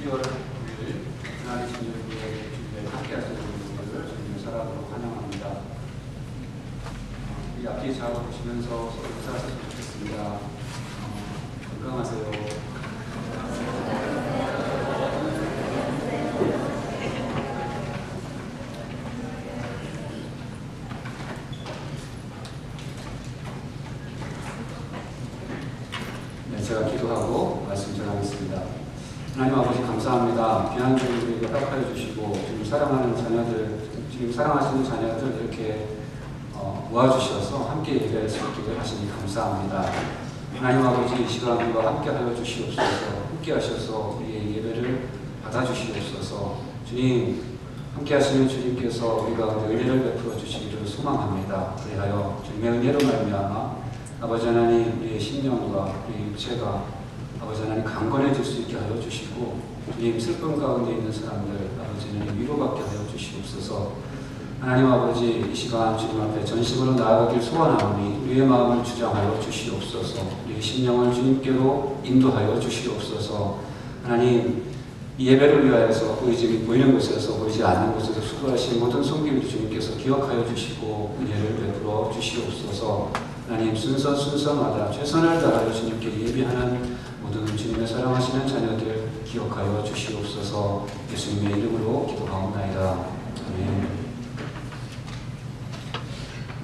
12월 9일 하나님 신령교회 주일에 함께 하시는 분들을 주님의 사랑으로 환영합니다. 이 앞뒤 잘 보시면서 서로 인사하셨으면 좋겠습니다. 건강하세요. 제가 기도하고 말씀 전하겠습니다. 하나님 아버지 감사합니다. 귀한 주일을 허락하여 주시고 지금 사랑하는 자녀들, 지금 사랑하시는 자녀들 이렇게 모아주셔서 함께 예배를 드리게 하시니 감사합니다. 하나님 아버지 이 시간 우리와 함께 하여 주시옵소서. 함께 하셔서 우리의 예배를 받아주시옵소서. 주님 함께 하시는 주님께서 우리 가운데 은혜를 베풀어 주시기를 소망합니다. 그리하여 주님의 은혜로 말미암아 아버지 하나님 우리의 심령과 우리의 육체가 아버지 하나님 강건해질 수 있게 하여 주시고 주님 슬픔 가운데 있는 사람들 아버지 하나님 위로받게 하여 주시옵소서. 하나님 아버지 이 시간 주님 앞에 전심으로 나아가길 소원하오니 우리의 마음을 주장하여 주시옵소서. 우리의 심령을 주님께로 인도하여 주시옵소서. 하나님 이 예배를 위하여서 보이는 곳에서 보이지 않는 곳에서 수고하신 모든 손길을 주님께서 기억하여 주시고 은혜를 베풀어 주시옵소서. 하나님 순서마다 최선을 다하여 주님께 예비하는 모든 주님의 사랑하시는 자녀들 기억하여 주시옵소서. 예수님의 이름으로 기도하옵나이다. 아멘.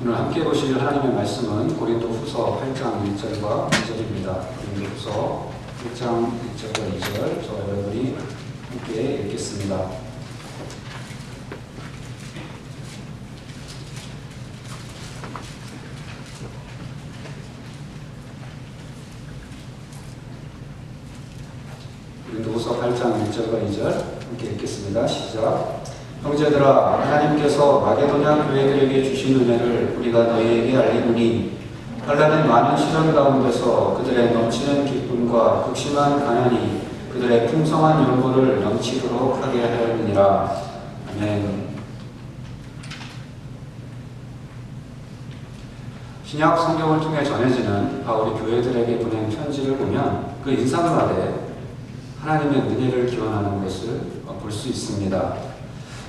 오늘 함께 보실 하나님의 말씀은 고린도후서 8장 1절과 2절입니다. 고린도후서 1장 1절과 2절 저와 여러분이 함께 읽겠습니다. 고린도후서 8장 1절과 2절 함께 읽겠습니다. 시작. 형제들아 하나님께서 마게도냐 교회들에게 주신 은혜를 우리가 너희에게 알리노니 한란의 많은 시련 가운데서 그들의 넘치는 기쁨과 극심한 가난이 그들의 풍성한 연보를 넘치도록 하게 하였느니라. 아멘. 신약 성경을 통해 전해지는 바울이 교회들에게 보낸 편지를 보면 그 인사말에 하나님의 은혜를 기원하는 것을 볼 수 있습니다.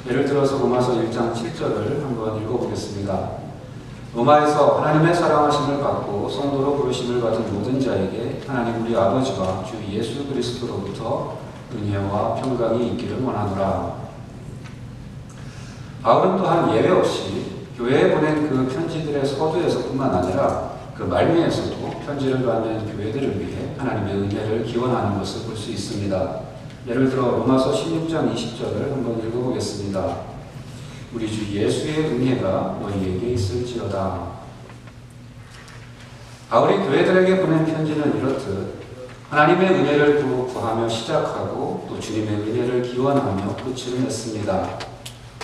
예를 들어서 로마서 1장 7절을 한번 읽어보겠습니다. 로마에서 하나님의 사랑하심을 받고 성도로 부르심을 받은 모든 자에게 하나님 우리 아버지와 주 예수 그리스도로부터 은혜와 평강이 있기를 원하노라. 바울은 또한 예외 없이 교회에 보낸 그 편지들의 서두에서뿐만 아니라 그 말미에서도 편지를 받는 교회들을 위해 하나님의 은혜를 기원하는 것을 볼 수 있습니다. 예를 들어 로마서 16장 20절을 한번 읽어보겠습니다. 우리 주 예수의 은혜가 너희에게 있을지어다. 바울이 교회들에게 보낸 편지는 이렇듯 하나님의 은혜를 구하며 시작하고 또 주님의 은혜를 기원하며 끝을 맺습니다.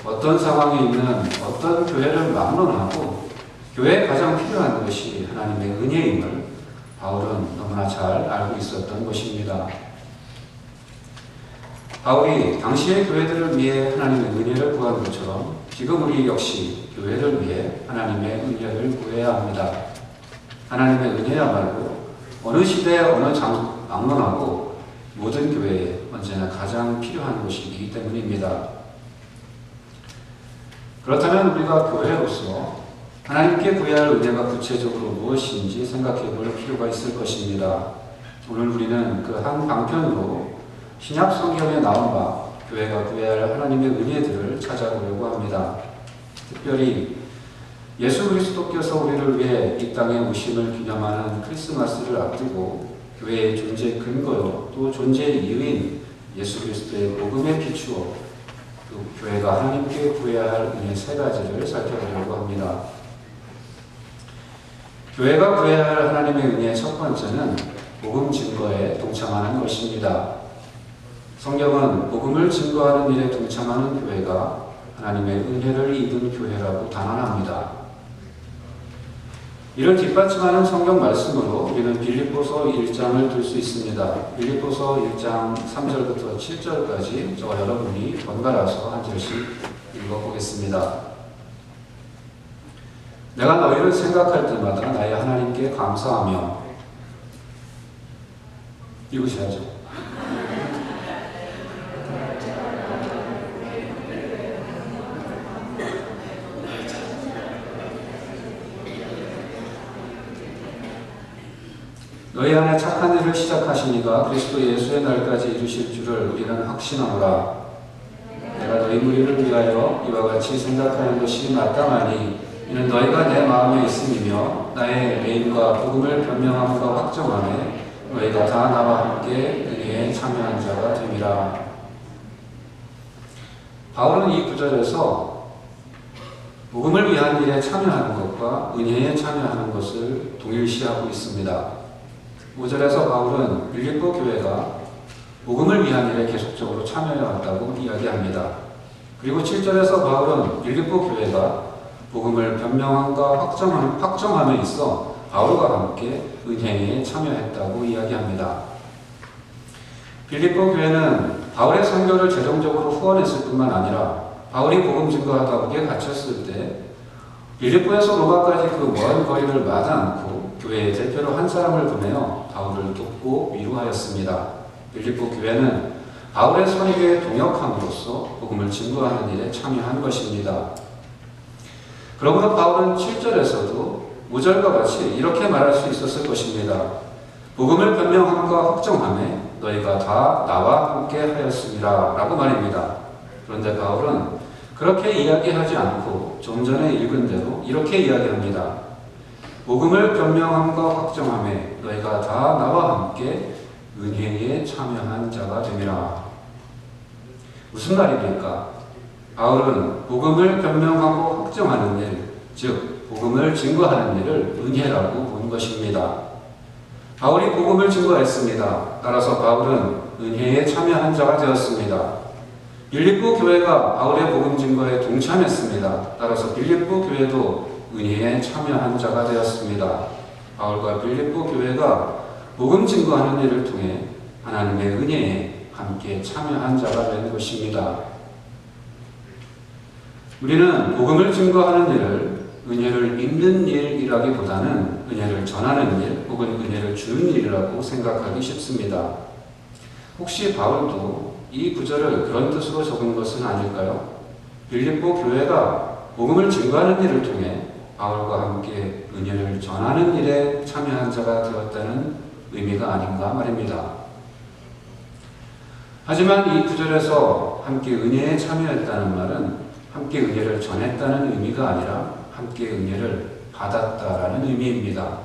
어떤 상황에 있는 어떤 교회를 막론하고 교회에 가장 필요한 것이 하나님의 은혜임을 바울은 너무나 잘 알고 있었던 것입니다. 바울이 당시의 교회들을 위해 하나님의 은혜를 구한 것처럼 지금 우리 역시 교회를 위해 하나님의 은혜를 구해야 합니다. 하나님의 은혜야말로 어느 시대 어느 장소 막론하고 모든 교회에 언제나 가장 필요한 것이기 때문입니다. 그렇다면 우리가 교회로서 하나님께 구해야 할 은혜가 구체적으로 무엇인지 생각해 볼 필요가 있을 것입니다. 오늘 우리는 그 한 방편으로 신약 성경에 나온 바 교회가 구해야 할 하나님의 은혜들을 찾아보려고 합니다. 특별히 예수 그리스도께서 우리를 위해 이 땅에 오심을 기념하는 크리스마스를 앞두고 교회의 존재 근거요 또 존재 이유인 예수 그리스도의 복음에 비추어 그 교회가 하나님께 구해야 할 은혜 세 가지를 살펴보려고 합니다. 교회가 구해야 할 하나님의 은혜의 첫 번째는 복음 증거에 동참하는 것입니다. 성경은 복음을 증거하는 일에 동참하는 교회가 하나님의 은혜를 입은 교회라고 단언합니다. 이를 뒷받침하는 성경 말씀으로 우리는 빌립보서 1장을 들 수 있습니다. 빌립보서 1장 3절부터 7절까지 저와 여러분이 번갈아서 한 절씩 읽어보겠습니다. 내가 너희를 생각할 때마다 나의 하나님께 감사하며 읽으셔야죠. 너희 안에 착한 일을 시작하시니가 그리스도 예수의 날까지 이루실 줄을 우리는 확신하노라. 내가 너희 무리를 위하여 이와 같이 생각하는 것이 마땅하니 이는 너희가 내 마음에 있음이며 나의 메임과 복음을 변명함과 확정하며 너희가 다 나와 함께 은혜에 참여한 자가 됨이라. 바울은 이 구절에서 복음을 위한 일에 참여하는 것과 은혜에 참여하는 것을 동일시하고 있습니다. 5절에서 바울은 빌립보 교회가 복음을 위한 일에 계속적으로 참여해왔다고 이야기합니다. 그리고 7절에서 바울은 빌립보 교회가 복음을 변명함과 확정함에 있어 바울과 함께 은혜에 참여했다고 이야기합니다. 빌립보 교회는 바울의 선교를 재정적으로 후원했을 뿐만 아니라 바울이 복음 증거하다 옥에 갇혔을 때 빌립보에서 로마까지 그 먼 거리를 마다 않고 교회의 대표로 한 사람을 보내어 바울을 돕고 위로하였습니다. 빌립보 교회는 바울의 선교에 동역함으로써 복음을 증거하는 일에 참여한 것입니다. 그러므로 바울은 7절에서도 5절과 같이 이렇게 말할 수 있었을 것입니다. 복음을 변명함과 확정함에 너희가 다 나와 함께 하였습니다. 라고 말입니다. 그런데 바울은 그렇게 이야기하지 않고 좀 전에 읽은 대로 이렇게 이야기합니다. 복음을 변명함과 확정함에 너희가 다 나와 함께 은혜에 참여한 자가 됨이라. 무슨 말입니까? 바울은 복음을 변명하고 확정하는 일, 즉 복음을 증거하는 일을 은혜라고 본 것입니다. 바울이 복음을 증거했습니다. 따라서 바울은 은혜에 참여한 자가 되었습니다. 빌립보 교회가 바울의 복음 증거에 동참했습니다. 따라서 빌립보 교회도 은혜에 참여한 자가 되었습니다. 바울과 빌립보 교회가 복음 증거하는 일을 통해 하나님의 은혜에 함께 참여한 자가 된 것입니다. 우리는 복음을 증거하는 일을 은혜를 입는 일이라기보다는 은혜를 전하는 일 혹은 은혜를 주는 일이라고 생각하기 쉽습니다. 혹시 바울도 이 구절을 그런 뜻으로 적은 것은 아닐까요? 빌립보 교회가 복음을 증거하는 일을 통해 바울과 함께 은혜를 전하는 일에 참여한 자가 되었다는 의미가 아닌가 말입니다. 하지만 이 구절에서 함께 은혜에 참여했다는 말은 함께 은혜를 전했다는 의미가 아니라 함께 은혜를 받았다라는 의미입니다.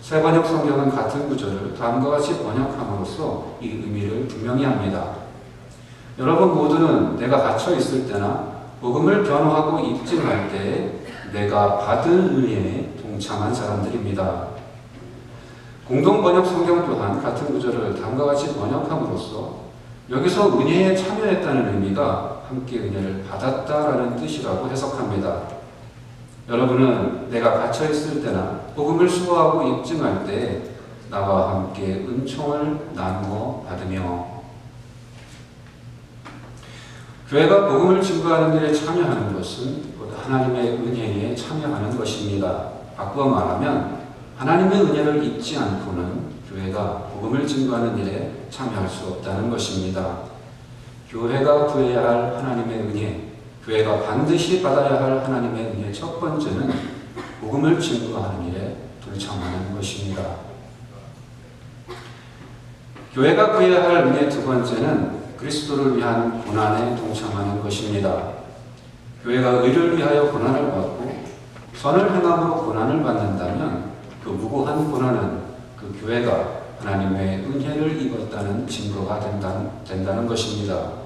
새 번역 성경은 같은 구절을 다음과 같이 번역함으로써 이 의미를 분명히 합니다. 여러분 모두는 내가 갇혀 있을 때나 복음을 변호하고 입증할 때에 내가 받은 은혜에 동참한 사람들입니다. 공동 번역 성경 또한 같은 구절을 다음과 같이 번역함으로써 여기서 은혜에 참여했다는 의미가 함께 은혜를 받았다라는 뜻이라고 해석합니다. 여러분은 내가 갇혀 있을 때나 복음을 수호하고 입증할 때 나와 함께 은총을 나누어 받으며 교회가 복음을 증거하는 일에 참여하는 것은 하나님의 은혜에 참여하는 것입니다. 바꾸어 말하면 하나님의 은혜를 입지 않고는 교회가 복음을 증거하는 일에 참여할 수 없다는 것입니다. 교회가 구해야 할 하나님의 은혜, 교회가 반드시 받아야 할 하나님의 은혜 첫 번째는 복음을 증거하는 일에 동참하는 것입니다. 교회가 구해야 할 은혜 두 번째는 그리스도를 위한 고난에 동참하는 것입니다. 교회가 의를 위하여 고난을 받고 선을 행함으로 고난을 받는다면 그 무고한 고난은 그 교회가 하나님의 은혜를 입었다는 증거가 된다는 것입니다.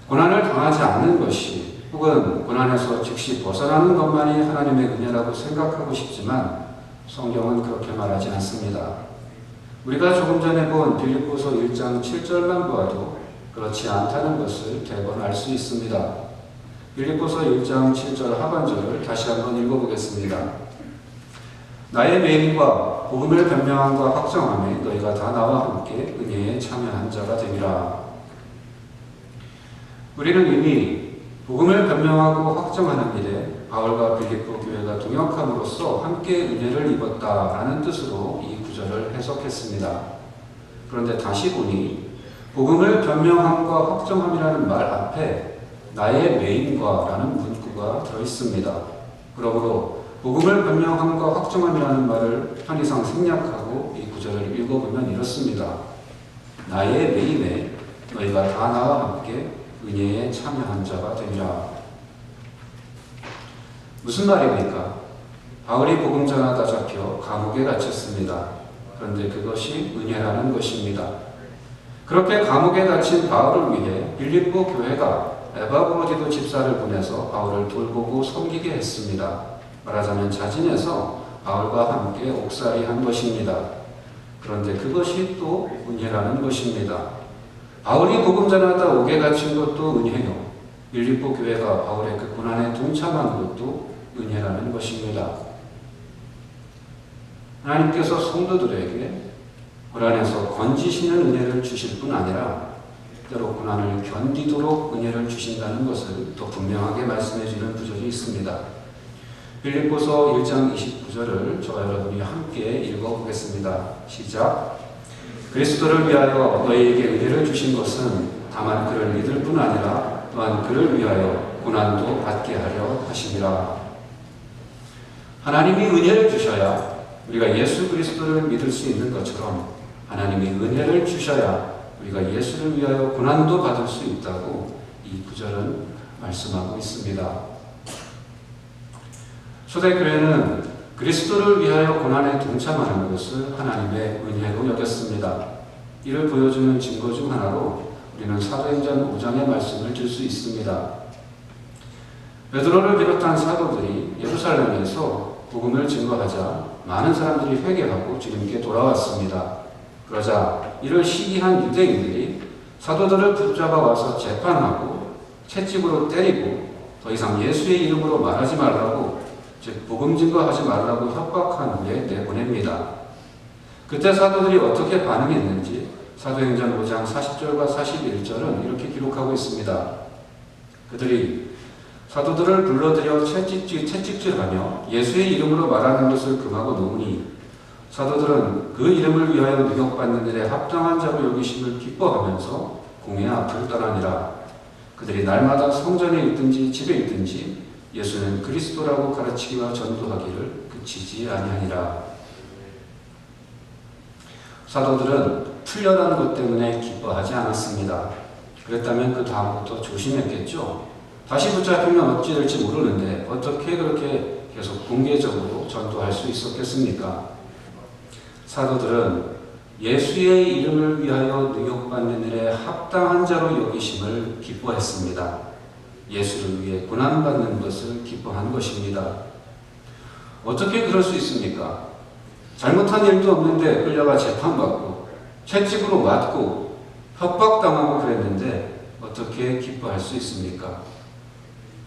고난을 당하지 않는 것이 혹은 고난에서 즉시 벗어나는 것만이 하나님의 은혜라고 생각하고 싶지만 성경은 그렇게 말하지 않습니다. 우리가 조금 전에 본 빌립보서 1장 7절만 보아도 그렇지 않다는 것을 대번 알 수 있습니다. 빌립보서 1장 7절 하반절을 다시 한번 읽어보겠습니다. 나의 메인과 복음을 변명함과 확정함에 너희가 다 나와 함께 은혜에 참여한 자가 되리라. 우리는 이미 복음을 변명하고 확정하는 일에 바울과 빌립보 교회가 동역함으로써 함께 은혜를 입었다라는 뜻으로 이 구절을 해석했습니다. 그런데 다시 보니 복음을 변명함과 확정함이라는 말 앞에 나의 메인과 라는 문구가 들어있습니다. 그러므로 복음을 변명함과 확정함이라는 말을 편의상 생략하고 이 구절을 읽어보면 이렇습니다. 나의 매임에 너희가 다 나와 함께 은혜에 참여한 자가 되리라. 무슨 말입니까? 바울이 복음 전하다 잡혀 감옥에 갇혔습니다. 그런데 그것이 은혜라는 것입니다. 그렇게 감옥에 갇힌 바울을 위해 빌립보 교회가 에바브로디도 집사를 보내서 바울을 돌보고 섬기게 했습니다. 말하자면 자진해서 바울과 함께 옥살이한 것입니다. 그런데 그것이 또 은혜라는 것입니다. 바울이 복음 전하다 옥에 갇힌 것도 은혜요. 빌립보 교회가 바울의 그 고난에 동참한 것도 은혜라는 것입니다. 하나님께서 성도들에게 고난에서 건지시는 은혜를 주실 뿐 아니라 때로 고난을 견디도록 은혜를 주신다는 것을 더 분명하게 말씀해 주는 구절이 있습니다. 빌립보서 1장 29절을 저와 여러분이 함께 읽어보겠습니다. 시작. 그리스도를 위하여 너희에게 은혜를 주신 것은 다만 그를 믿을 뿐 아니라 또한 그를 위하여 고난도 받게 하려 하심이라. 하나님이 은혜를 주셔야 우리가 예수 그리스도를 믿을 수 있는 것처럼 하나님이 은혜를 주셔야 우리가 예수를 위하여 고난도 받을 수 있다고 이 구절은 말씀하고 있습니다. 초대교회는 그리스도를 위하여 고난에 동참하는 것을 하나님의 은혜로 여겼습니다. 이를 보여주는 증거 중 하나로 우리는 사도행전 5장의 말씀을 들 수 있습니다. 베드로를 비롯한 사도들이 예루살렘에서 복음을 증거하자 많은 사람들이 회개하고 주님께 돌아왔습니다. 그러자 이를 시기한 유대인들이 사도들을 붙잡아 와서 재판하고 채찍으로 때리고 더 이상 예수의 이름으로 말하지 말라고, 즉 복음 증거하지 말라고 협박한 후에 내보냅니다. 그때 사도들이 어떻게 반응했는지 사도행전 5장 40절과 41절은 이렇게 기록하고 있습니다. 그들이 사도들을 불러들여 채찍질하며 예수의 이름으로 말하는 것을 금하고 놓으니 사도들은 그 이름을 위하여 능욕받는 일에 합당한 자로 여기심을 기뻐하면서 공회 앞을 떠나니라. 그들이 날마다 성전에 있든지 집에 있든지 예수는 그리스도라고 가르치기와 전도하기를 그치지 아니하니라. 사도들은 풀려난 것 때문에 기뻐하지 않았습니다. 그랬다면 그 다음부터 조심했겠죠. 다시 붙잡히면 어찌 될지 모르는데 어떻게 그렇게 계속 공개적으로 전도할 수 있었겠습니까? 사도들은 예수의 이름을 위하여 능욕받는 일에 합당한 자로 여기심을 기뻐했습니다. 예수를 위해 고난받는 것을 기뻐한 것입니다. 어떻게 그럴 수 있습니까? 잘못한 일도 없는데 끌려가 재판받고 채찍으로 맞고 협박당하고 그랬는데 어떻게 기뻐할 수 있습니까?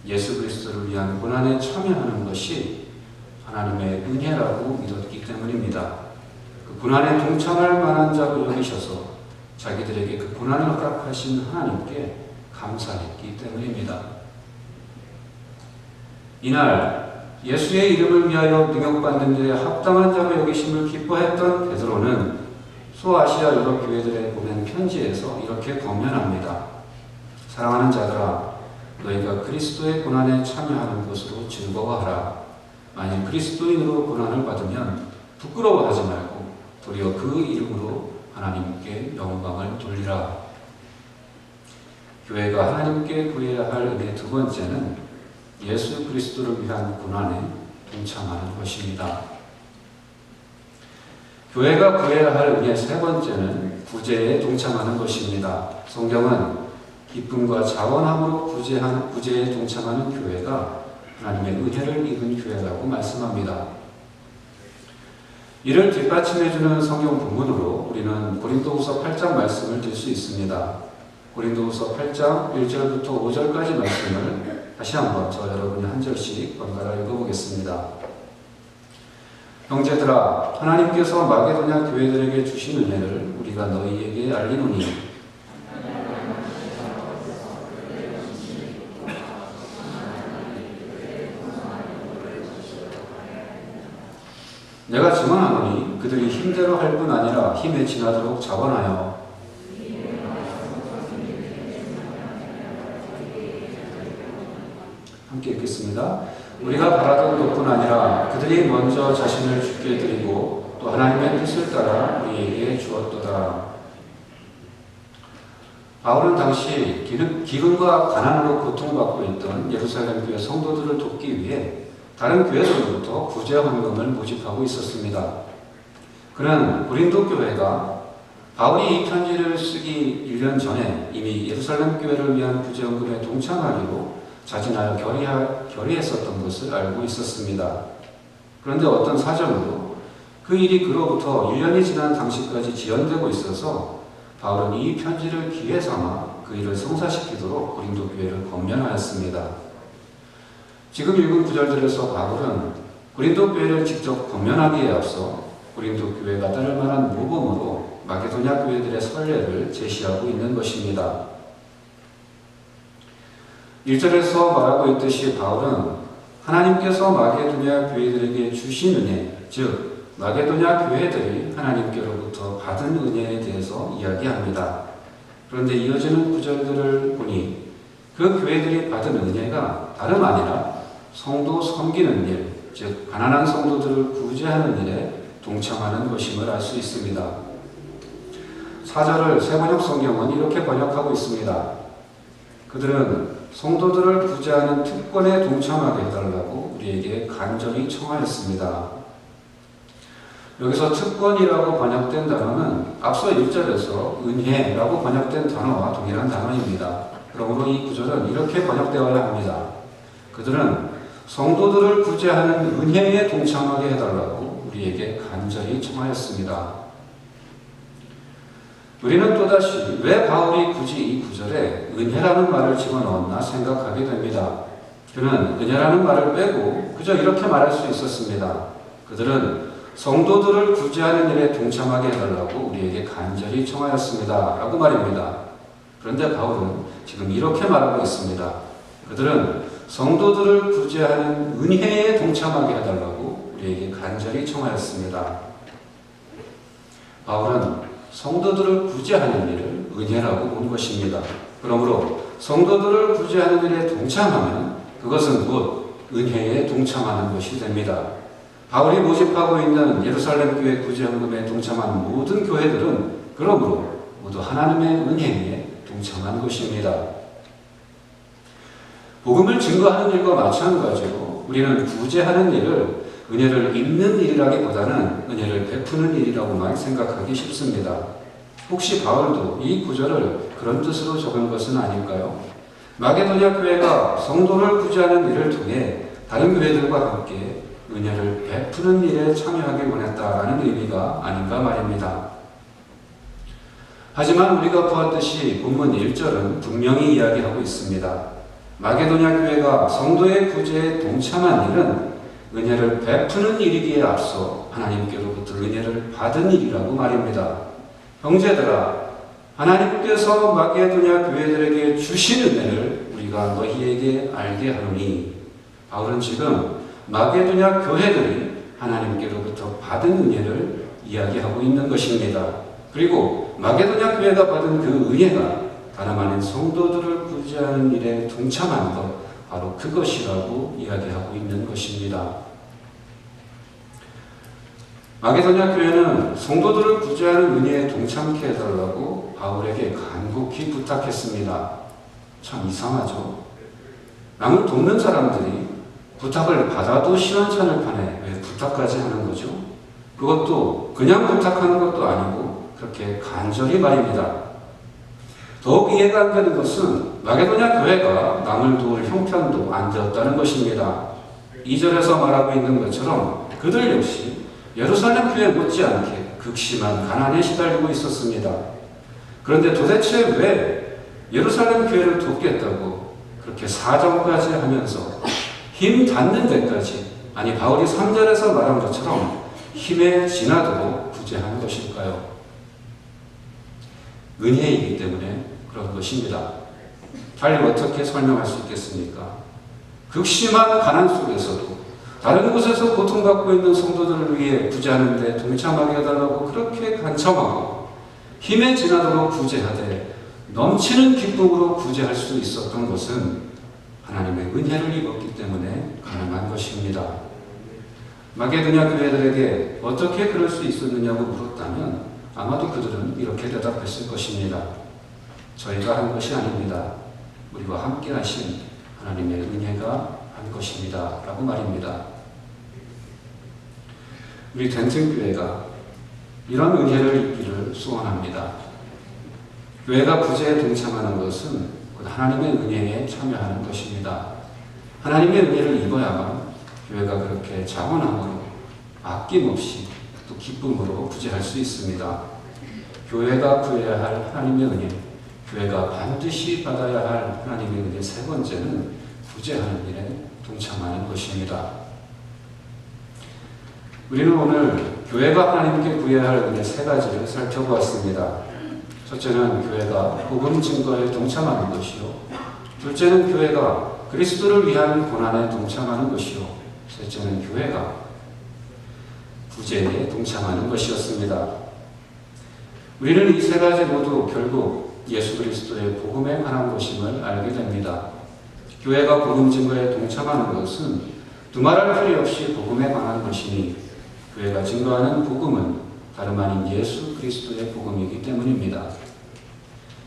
예수 그리스도를 위한 고난에 참여하는 것이 하나님의 은혜라고 믿었기 때문입니다. 그 고난에 동참할 만한 자로 여기셔서 자기들에게 그 고난을 허락하신 하나님께 감사했기 때문입니다. 이날 예수의 이름을 위하여 능욕받는 일에 합당한 자로 여기심을 기뻐했던 베드로는 소아시아 여러 교회들에 보낸 편지에서 이렇게 권면합니다. 사랑하는 자들아, 너희가 그리스도의 고난에 참여하는 것으로 즐거워하라. 만일 그리스도인으로 고난을 받으면 부끄러워하지 말고 도리어 그 이름으로 하나님께 영광을 돌리라. 교회가 하나님께 구해야 할 은혜 두 번째는 예수 그리스도를 위한 고난에 동참하는 것입니다. 교회가 구해야 할 은혜 세 번째는 구제에 동참하는 것입니다. 성경은 기쁨과 자원함으로 구제에 동참하는 교회가 하나님의 은혜를 입은 교회라고 말씀합니다. 이를 뒷받침해주는 성경 본문으로 우리는 고린도후서 8장 말씀을 들 수 있습니다. 고린도후서 8장 1절부터 5절까지 말씀을 다시 한번 저 여러분이 한 절씩 번갈아 읽어보겠습니다. 형제들아, 하나님께서 마게도냐 교회들에게 주신 은혜를 우리가 너희에게 알리노니 내가 증언하노니 그들이 힘대로 할 뿐 아니라 힘에 지나도록 자원하여 함께 읽겠습니다. 우리가 바라던 것뿐 아니라 그들이 먼저 자신을 주께 드리고 또 하나님의 뜻을 따라 우리에게 주었도다. 바울은 당시 기근과 가난으로 고통받고 있던 예루살렘 교회 성도들을 돕기 위해 다른 교회들로부터 구제 헌금을 모집하고 있었습니다. 그는 고린도 교회가 바울이 이 편지를 쓰기 1년 전에 이미 예루살렘 교회를 위한 구제 헌금에 동참하기로 자진하여 결의했었던 것을 알고 있었습니다. 그런데 어떤 사정으로 그 일이 그로부터 1년이 지난 당시까지 지연되고 있어서 바울은 이 편지를 기회 삼아 그 일을 성사시키도록 고린도 교회를 권면하였습니다. 지금 읽은 구절들에서 바울은 고린도 교회를 직접 권면하기에 앞서 고린도 교회가 따를 만한 모범으로 마게도냐 교회들의 선례를 제시하고 있는 것입니다. 1절에서 말하고 있듯이 바울은 하나님께서 마게도냐 교회들에게 주신 은혜, 즉 마게도냐 교회들이 하나님께로부터 받은 은혜에 대해서 이야기합니다. 그런데 이어지는 구절들을 보니 그 교회들이 받은 은혜가 다름 아니라 성도 섬기는 일, 즉 가난한 성도들을 구제하는 일에 동참하는 것임을 알 수 있습니다. 4절을 새번역 성경은 이렇게 번역하고 있습니다. 그들은 성도들을 구제하는 특권에 동참하게 해달라고 우리에게 간절히 청하였습니다. 여기서 특권이라고 번역된 단어는 앞서 1절에서 은혜라고 번역된 단어와 동일한 단어입니다. 그러므로 이 구절은 이렇게 번역되어야 합니다. 그들은 성도들을 구제하는 은혜에 동참하게 해달라고 우리에게 간절히 청하였습니다. 우리는 또다시 왜 바울이 굳이 이 구절에 은혜라는 말을 집어넣었나 생각하게 됩니다. 그는 은혜라는 말을 빼고 그저 이렇게 말할 수 있었습니다. 그들은 성도들을 구제하는 일에 동참하게 해달라고 우리에게 간절히 청하였습니다. 라고 말입니다. 그런데 바울은 지금 이렇게 말하고 있습니다. 그들은 성도들을 구제하는 은혜에 동참하게 해달라고 우리에게 간절히 청하였습니다. 바울은 성도들을 구제하는 일을 은혜라고 본 것입니다. 그러므로 성도들을 구제하는 일에 동참하면 그것은 곧 은혜에 동참하는 것이 됩니다. 바울이 모집하고 있는 예루살렘 교회 구제 헌금에 동참한 모든 교회들은 그러므로 모두 하나님의 은혜에 동참한 것입니다. 복음을 증거하는 일과 마찬가지로 우리는 구제하는 일을 은혜를 입는 일이라기보다는 은혜를 베푸는 일이라고만 생각하기 쉽습니다. 혹시 바울도 이 구절을 그런 뜻으로 적은 것은 아닐까요? 마게도냐 교회가 성도를 구제하는 일을 통해 다른 교회들과 함께 은혜를 베푸는 일에 참여하길 원했다라는 의미가 아닌가 말입니다. 하지만 우리가 보았듯이 본문 1절은 분명히 이야기하고 있습니다. 마게도냐 교회가 성도의 구제에 동참한 일은 은혜를 베푸는 일이기에 앞서 하나님께로부터 은혜를 받은 일이라고 말입니다. 형제들아, 하나님께서 마게도냐 교회들에게 주신 은혜를 우리가 너희에게 알게 하노니, 바울은 지금 마게도냐 교회들이 하나님께로부터 받은 은혜를 이야기하고 있는 것입니다. 그리고 마게도냐 교회가 받은 그 은혜가 다름 아닌 성도들을 구제하는 일에 동참한 것, 바로 그것이라고 이야기하고 있는 것입니다. 마게도냐 교회는 성도들을 구제하는 은혜에 동참케 해달라고 바울에게 간곡히 부탁했습니다. 참 이상하죠? 남을 돕는 사람들이 부탁을 받아도 시원찮을 판에 왜 부탁까지 하는 거죠? 그것도 그냥 부탁하는 것도 아니고 그렇게 간절히 말입니다. 더욱 이해가 안 되는 것은 마게도냐 교회가 남을 도울 형편도 안 되었다는 것입니다. 2절에서 말하고 있는 것처럼 그들 역시 예루살렘 교회 못지않게 극심한 가난에 시달리고 있었습니다. 그런데 도대체 왜 예루살렘 교회를 돕겠다고 그렇게 사정까지 하면서 힘 닿는 데까지, 아니 바울이 3절에서 말한 것처럼 힘에 지나도록 구제한 것일까요? 은혜이기 때문에 그런 것입니다. 달리 어떻게 설명할 수 있겠습니까? 극심한 가난 속에서도 다른 곳에서 고통받고 있는 성도들을 위해 구제하는 데 동참하게 해달라고 그렇게 간청하고 힘에 지나도록 구제하되 넘치는 기쁨으로 구제할 수 있었던 것은 하나님의 은혜를 입었기 때문에 가능한 것입니다. 마게도냐 교회들에게 어떻게 그럴 수 있었느냐고 물었다면 아마도 그들은 이렇게 대답했을 것입니다. 저희가 한 것이 아닙니다. 우리와 함께 하신 하나님의 은혜가 한 것입니다. 라고 말입니다. 우리 덴튼교회가 이런 은혜를 입기를 소원합니다. 교회가 구제에 동참하는 것은 곧 하나님의 은혜에 참여하는 것입니다. 하나님의 은혜를 입어야만 교회가 그렇게 자원함으로 아낌없이 또 기쁨으로 구제할 수 있습니다. 교회가 구해야 할 하나님의 은혜, 교회가 반드시 받아야 할 하나님의 은혜 세 번째는 구제하는 일에 동참하는 것입니다. 우리는 오늘 교회가 하나님께 구해야 할 은혜 세 가지를 살펴보았습니다. 첫째는 교회가 복음 증거에 동참하는 것이요. 둘째는 교회가 그리스도를 위한 고난에 동참하는 것이요. 셋째는 교회가 구제에 동참하는 것이었습니다. 우리는 이 세 가지 모두 결국 예수 그리스도의 복음에 관한 것임을 알게 됩니다. 교회가 복음 증거에 동참하는 것은 두말할 필요 없이 복음에 관한 것이니 교회가 증거하는 복음은 다름 아닌 예수 그리스도의 복음이기 때문입니다.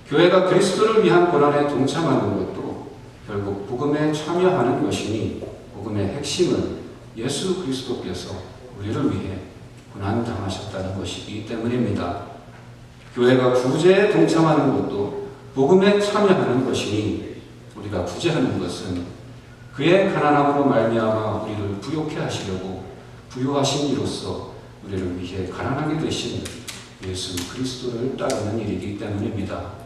교회가 그리스도를 위한 고난에 동참하는 것도 결국 복음에 참여하는 것이니 복음의 핵심은 예수 그리스도께서 우리를 위해 고난당하셨다는 것이기 때문입니다. 교회가 구제에 동참하는 것도 복음에 참여하는 것이니 우리가 구제하는 것은 그의 가난함으로 말미암아 우리를 부욕해 하시려고 부요하신 이로써 우리를 위해 가난하게 되신 예수 그리스도를 따르는 일이기 때문입니다.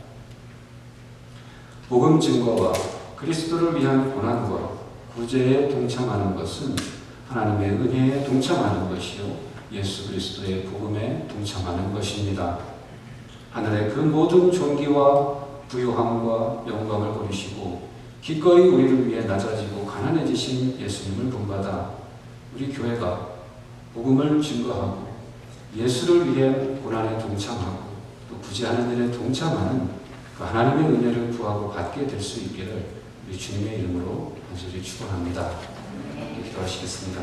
복음 증거와 그리스도를 위한 고난과 구제에 동참하는 것은 하나님의 은혜에 동참하는 것이요 예수 그리스도의 복음에 동참하는 것입니다. 하늘의 그 모든 존귀와 부요함과 영광을 버리시고 기꺼이 우리를 위해 낮아지고 가난해지신 예수님을 본받아 우리 교회가 복음을 증거하고 예수를 위해 고난에 동참하고 또 구제하는 일에 동참하는 그 하나님의 은혜를 구하고 받게 될 수 있기를 우리 주님의 이름으로 간절히 축원합니다. 기도하시겠습니다.